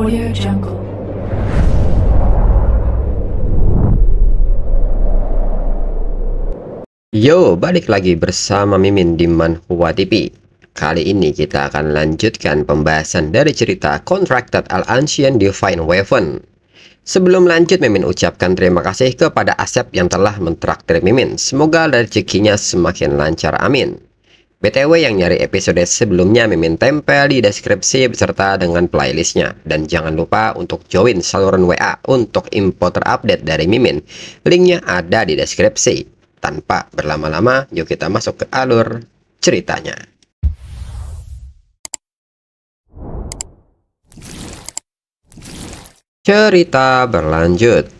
Audio Jungle. Yo, balik lagi bersama Mimin di Manhwa TV. Kali ini kita akan lanjutkan pembahasan dari cerita Contracted Al-Ancient Divine Weapon. Sebelum lanjut, Mimin ucapkan terima kasih kepada Asep yang telah mentraktir Mimin. Semoga rezekinya semakin lancar, amin. BTW yang nyari episode sebelumnya Mimin tempel di deskripsi beserta dengan playlistnya. Dan jangan lupa untuk join saluran WA untuk info terupdate dari Mimin. Linknya ada di deskripsi. Tanpa berlama-lama, yuk kita masuk ke alur ceritanya. Cerita berlanjut.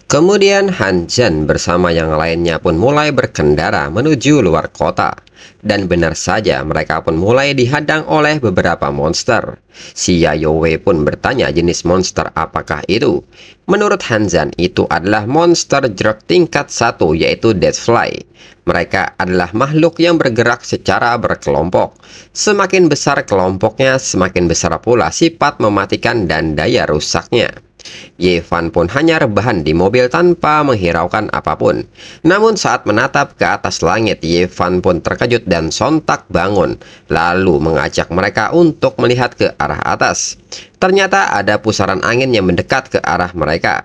Kemudian Han Zhan bersama yang lainnya pun mulai berkendara menuju luar kota. Dan benar saja mereka pun mulai dihadang oleh beberapa monster. Si Yayoi pun bertanya jenis monster apakah itu. Menurut Han Zhan itu adalah monster jerk tingkat 1 yaitu Deathfly. Mereka adalah makhluk yang bergerak secara berkelompok. Semakin besar kelompoknya, semakin besar pula sifat mematikan dan daya rusaknya. Yevan pun hanya rebahan di mobil tanpa menghiraukan apapun. Namun saat menatap ke atas langit, Yevan pun terkejut dan sontak bangun, lalu mengajak mereka untuk melihat ke arah atas. Ternyata ada pusaran angin yang mendekat ke arah mereka.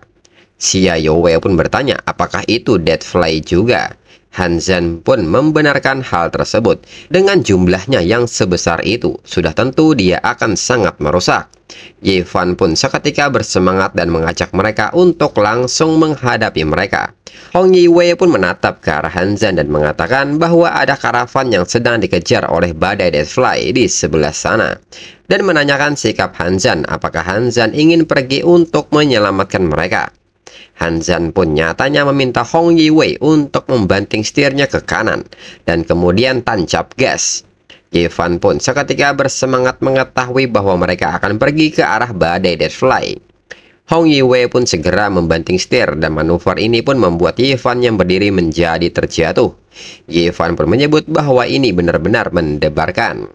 Si Yayoi pun bertanya apakah itu Deathfly juga. Han Zhan pun membenarkan hal tersebut. Dengan jumlahnya yang sebesar itu, sudah tentu dia akan sangat merusak. Yevan pun seketika bersemangat dan mengajak mereka untuk langsung menghadapi mereka. Hong Yiwei pun menatap ke arah Han Zhan dan mengatakan bahwa ada karavan yang sedang dikejar oleh badai Deathfly di sebelah sana. Dan menanyakan sikap Han Zhan apakah Han Zhan ingin pergi untuk menyelamatkan mereka. Han Zhan pun nyatanya meminta Hong Yiwei untuk membanting setirnya ke kanan dan kemudian tancap gas. Yevan pun seketika bersemangat mengetahui bahwa mereka akan pergi ke arah badai Deathfly. Hong Yiwei pun segera membanting setir dan manuver ini pun membuat Yevan yang berdiri menjadi terjatuh. Yevan pun menyebut bahwa ini benar-benar mendebarkan.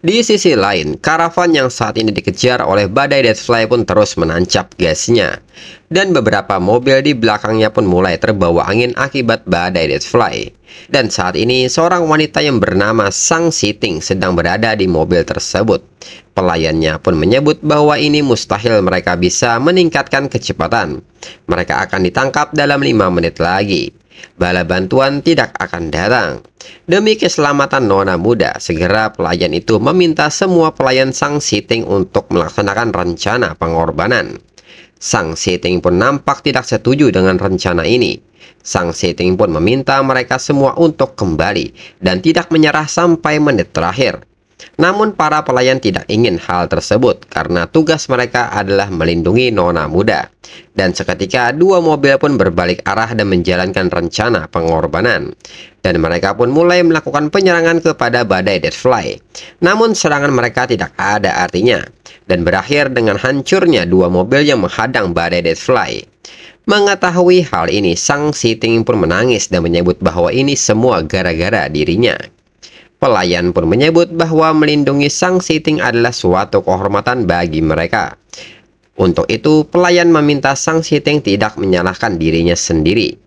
Di sisi lain, karavan yang saat ini dikejar oleh badai Deathfly pun terus menancap gasnya. Dan beberapa mobil di belakangnya pun mulai terbawa angin akibat badai Deathfly. Dan saat ini, seorang wanita yang bernama Sang Siting sedang berada di mobil tersebut. Pelayannya pun menyebut bahwa ini mustahil mereka bisa meningkatkan kecepatan. Mereka akan ditangkap dalam 5 menit lagi. Bala bantuan tidak akan datang. Demi keselamatan nona muda, segera pelayan itu meminta semua pelayan Sang Siting untuk melaksanakan rencana pengorbanan. Sang Siting pun nampak tidak setuju dengan rencana ini. Sang Siting pun meminta mereka semua untuk kembali dan tidak menyerah sampai menit terakhir. Namun para pelayan tidak ingin hal tersebut karena tugas mereka adalah melindungi nona muda. Dan seketika dua mobil pun berbalik arah dan menjalankan rencana pengorbanan. Dan mereka pun mulai melakukan penyerangan kepada badai Deathfly. Namun serangan mereka tidak ada artinya dan berakhir dengan hancurnya dua mobil yang menghadang badai Deathfly. Mengetahui hal ini, Sang Siting pun menangis dan menyebut bahwa ini semua gara-gara dirinya. Pelayan pun menyebut bahwa melindungi Sang Siting adalah suatu kehormatan bagi mereka. Untuk itu, pelayan meminta Sang Siting tidak menyalahkan dirinya sendiri.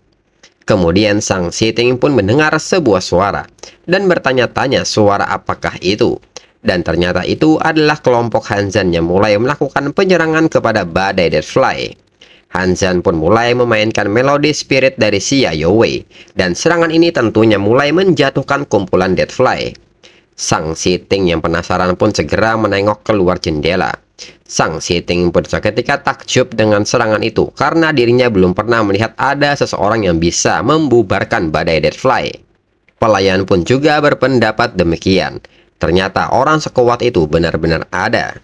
Kemudian Sang Siting pun mendengar sebuah suara dan bertanya-tanya suara apakah itu. Dan ternyata itu adalah kelompok Han Zhan yang mulai melakukan penyerangan kepada badai Deathfly. Han Zhan pun mulai memainkan melodi spirit dari si Yayoi, dan serangan ini tentunya mulai menjatuhkan kumpulan Deathfly. Sang Siting yang penasaran pun segera menengok keluar jendela. Sang Siting pun seketika takjub dengan serangan itu karena dirinya belum pernah melihat ada seseorang yang bisa membubarkan badai Deathfly. Pelayan pun juga berpendapat demikian. Ternyata orang sekuat itu benar-benar ada.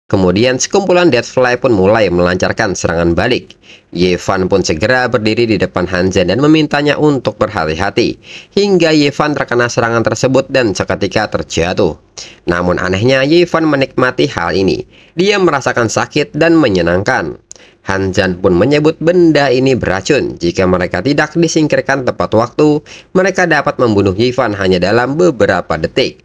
Kemudian sekumpulan Deathfly pun mulai melancarkan serangan balik. Yevan pun segera berdiri di depan Han Zhan dan memintanya untuk berhati-hati. Hingga Yevan terkena serangan tersebut dan seketika terjatuh. Namun anehnya Yevan menikmati hal ini. Dia merasakan sakit dan menyenangkan. Han Zhan pun menyebut benda ini beracun. Jika mereka tidak disingkirkan tepat waktu, mereka dapat membunuh Yevan hanya dalam beberapa detik.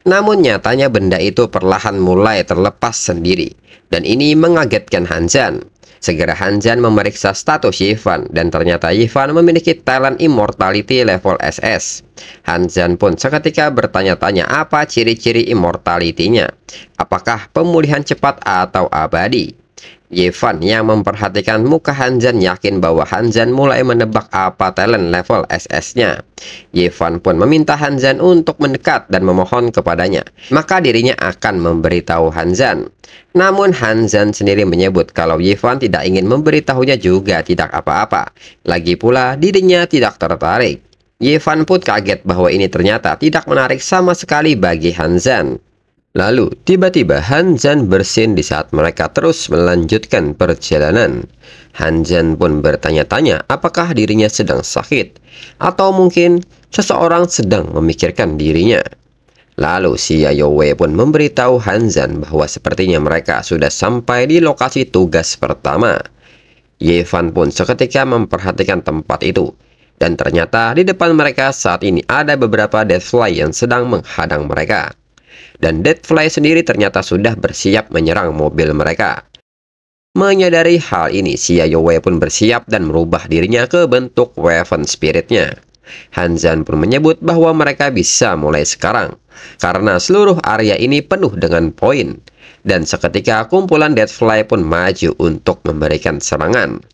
Namun nyatanya benda itu perlahan mulai terlepas sendiri, dan ini mengagetkan Hanzan. Segera Hanzan memeriksa status Yifan, dan ternyata Yifan memiliki talent immortality level SS. Hanzan pun seketika bertanya-tanya apa ciri-ciri immortality-nya. Apakah pemulihan cepat atau abadi? Yifan yang memperhatikan muka Hanzan yakin bahwa Hanzan mulai menebak apa talent level SS-nya. Yifan pun meminta Hanzan untuk mendekat dan memohon kepadanya. Maka dirinya akan memberitahu Hanzan. Namun Hanzan sendiri menyebut kalau Yifan tidak ingin memberitahunya juga tidak apa-apa. Lagi pula dirinya tidak tertarik. Yifan pun kaget bahwa ini ternyata tidak menarik sama sekali bagi Hanzan. Lalu, tiba-tiba Hanzan bersin di saat mereka terus melanjutkan perjalanan. Hanzan pun bertanya-tanya apakah dirinya sedang sakit, atau mungkin seseorang sedang memikirkan dirinya. Lalu si Yayoi pun memberitahu Hanzan bahwa sepertinya mereka sudah sampai di lokasi tugas pertama. Yifan pun seketika memperhatikan tempat itu. Dan ternyata di depan mereka saat ini ada beberapa Deathfly yang sedang menghadang mereka. Dan Deathfly sendiri ternyata sudah bersiap menyerang mobil mereka. Menyadari hal ini, si Yayoi pun bersiap dan merubah dirinya ke bentuk Wyvern Spirit-nya. Hanzan pun menyebut bahwa mereka bisa mulai sekarang, karena seluruh area ini penuh dengan poin. Dan seketika kumpulan Deathfly pun maju untuk memberikan serangan.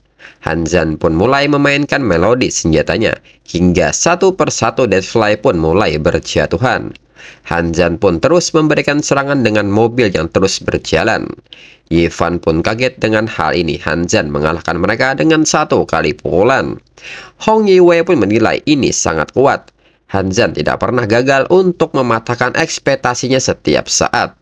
Hanzan pun mulai memainkan melodi senjatanya, hingga satu persatu Deathfly pun mulai berjatuhan. Hanzan pun terus memberikan serangan dengan mobil yang terus berjalan. Yifan pun kaget dengan hal ini. Hanzan mengalahkan mereka dengan satu kali pukulan. Hong Yiwei pun menilai ini sangat kuat. Hanzan tidak pernah gagal untuk mematahkan ekspektasinya setiap saat.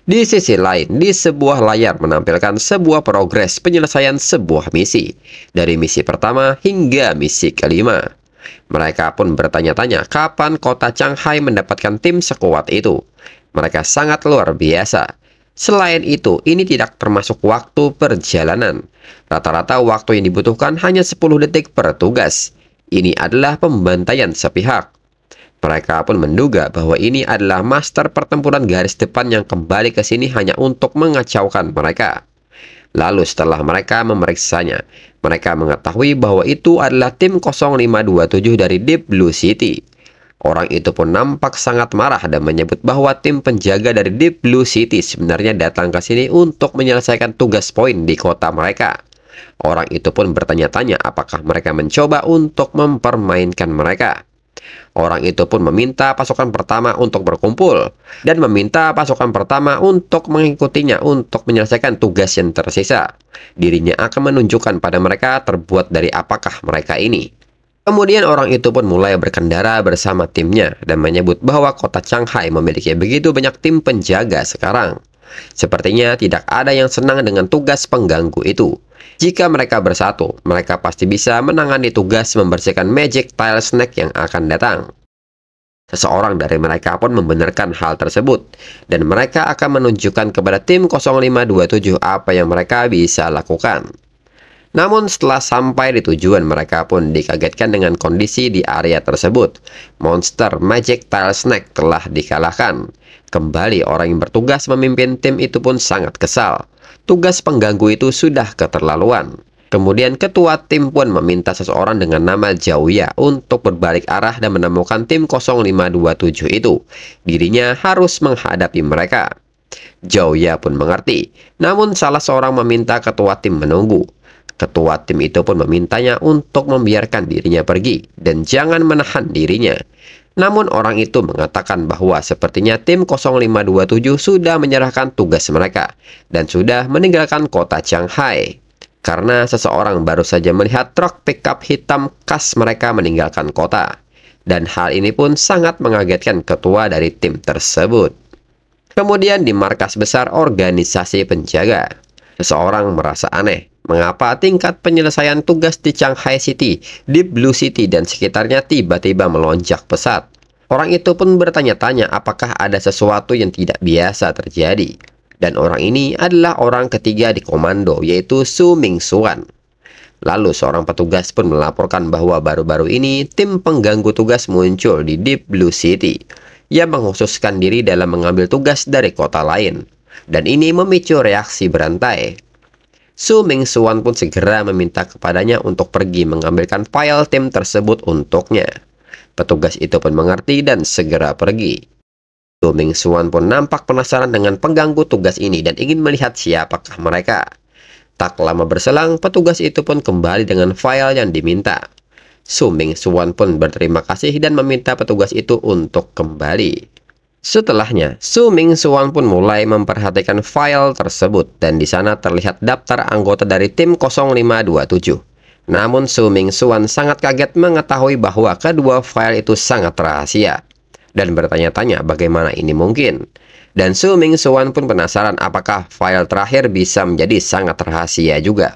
Di sisi lain, di sebuah layar menampilkan sebuah progres penyelesaian sebuah misi, dari misi pertama hingga misi kelima. Mereka pun bertanya-tanya kapan kota Shanghai mendapatkan tim sekuat itu. Mereka sangat luar biasa. Selain itu, ini tidak termasuk waktu perjalanan. Rata-rata waktu yang dibutuhkan hanya 10 detik per tugas. Ini adalah pembantaian sepihak. Mereka pun menduga bahwa ini adalah master pertempuran garis depan yang kembali ke sini hanya untuk mengacaukan mereka. Lalu setelah mereka memeriksanya, mereka mengetahui bahwa itu adalah tim 0527 dari Deep Blue City. Orang itu pun nampak sangat marah dan menyebut bahwa tim penjaga dari Deep Blue City sebenarnya datang ke sini untuk menyelesaikan tugas poin di kota mereka. Orang itu pun bertanya-tanya apakah mereka mencoba untuk mempermainkan mereka. Orang itu pun meminta pasukan pertama untuk berkumpul dan meminta pasukan pertama untuk mengikutinya untuk menyelesaikan tugas yang tersisa. Dirinya akan menunjukkan pada mereka terbuat dari apakah mereka ini. Kemudian orang itu pun mulai berkendara bersama timnya dan menyebut bahwa kota Shanghai memiliki begitu banyak tim penjaga sekarang. Sepertinya tidak ada yang senang dengan tugas pengganggu itu. Jika mereka bersatu, mereka pasti bisa menangani tugas membersihkan Magic Tile Snake yang akan datang. Seseorang dari mereka pun membenarkan hal tersebut, dan mereka akan menunjukkan kepada tim 0527 apa yang mereka bisa lakukan. Namun setelah sampai di tujuan, mereka pun dikagetkan dengan kondisi di area tersebut. Monster Magic Tile Snake telah dikalahkan. Kembali orang yang bertugas memimpin tim itu pun sangat kesal. Tugas pengganggu itu sudah keterlaluan. Kemudian ketua tim pun meminta seseorang dengan nama Jauya untuk berbalik arah dan menemukan tim 0527 itu. Dirinya harus menghadapi mereka. Jauya pun mengerti. Namun salah seorang meminta ketua tim menunggu. Ketua tim itu pun memintanya untuk membiarkan dirinya pergi dan jangan menahan dirinya. Namun orang itu mengatakan bahwa sepertinya tim 0527 sudah menyerahkan tugas mereka dan sudah meninggalkan kota Shanghai. Karena seseorang baru saja melihat truk pickup hitam khas mereka meninggalkan kota. Dan hal ini pun sangat mengagetkan ketua dari tim tersebut. Kemudian di markas besar organisasi penjaga, seseorang merasa aneh. Mengapa tingkat penyelesaian tugas di Shanghai City, Deep Blue City, dan sekitarnya tiba-tiba melonjak pesat? Orang itu pun bertanya-tanya apakah ada sesuatu yang tidak biasa terjadi. Dan orang ini adalah orang ketiga di komando, yaitu Su Mingxuan. Lalu seorang petugas pun melaporkan bahwa baru-baru ini tim pengganggu tugas muncul di Deep Blue City. yang mengkhususkan diri dalam mengambil tugas dari kota lain. Dan ini memicu reaksi berantai. Su Mingxuan pun segera meminta kepadanya untuk pergi mengambilkan file tim tersebut untuknya. Petugas itu pun mengerti dan segera pergi. Su Mingxuan pun nampak penasaran dengan pengganggu tugas ini dan ingin melihat siapakah mereka. Tak lama berselang, petugas itu pun kembali dengan file yang diminta. Su Mingxuan pun berterima kasih dan meminta petugas itu untuk kembali. Setelahnya, Su Mingxuan pun mulai memperhatikan file tersebut dan di sana terlihat daftar anggota dari tim 0527. Namun Su Mingxuan sangat kaget mengetahui bahwa kedua file itu sangat rahasia dan bertanya-tanya bagaimana ini mungkin. Dan Su Mingxuan pun penasaran apakah file terakhir bisa menjadi sangat rahasia juga.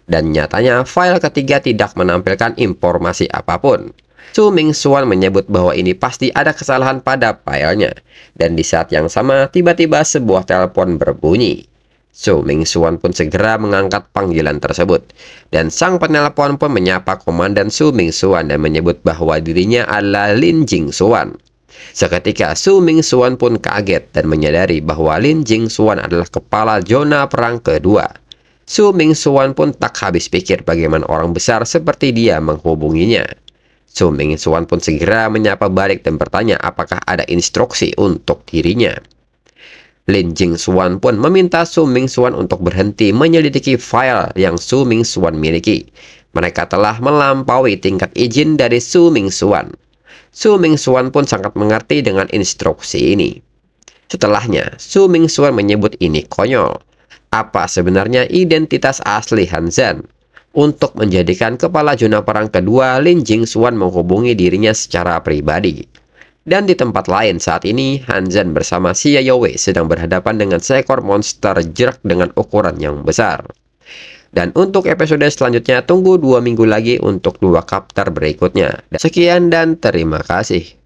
Dan nyatanya file ketiga tidak menampilkan informasi apapun. Su Mingxuan menyebut bahwa ini pasti ada kesalahan pada filenya. Dan di saat yang sama, tiba-tiba sebuah telepon berbunyi. Su Mingxuan pun segera mengangkat panggilan tersebut. Dan sang penelpon pun menyapa Komandan Su Mingxuan dan menyebut bahwa dirinya adalah Lin Jingxuan. Seketika Su Mingxuan pun kaget dan menyadari bahwa Lin Jingxuan adalah kepala zona perang kedua. Su Mingxuan pun tak habis pikir bagaimana orang besar seperti dia menghubunginya. Su Mingxuan pun segera menyapa balik dan bertanya apakah ada instruksi untuk dirinya. Lin Jingxuan pun meminta Su Mingxuan untuk berhenti menyelidiki file yang Su Mingxuan miliki. Mereka telah melampaui tingkat izin dari Su Mingxuan. Su Mingxuan pun sangat mengerti dengan instruksi ini. Setelahnya, Su Mingxuan menyebut ini konyol. Apa sebenarnya identitas asli Han Zhan? Untuk menjadikan kepala zona perang kedua, Lin Jingxuan menghubungi dirinya secara pribadi. Dan di tempat lain saat ini, Han Zhan bersama Xia Youwei sedang berhadapan dengan seekor monster jerak dengan ukuran yang besar. Dan untuk episode selanjutnya, tunggu 2 minggu lagi untuk 2 chapter berikutnya. Sekian dan terima kasih.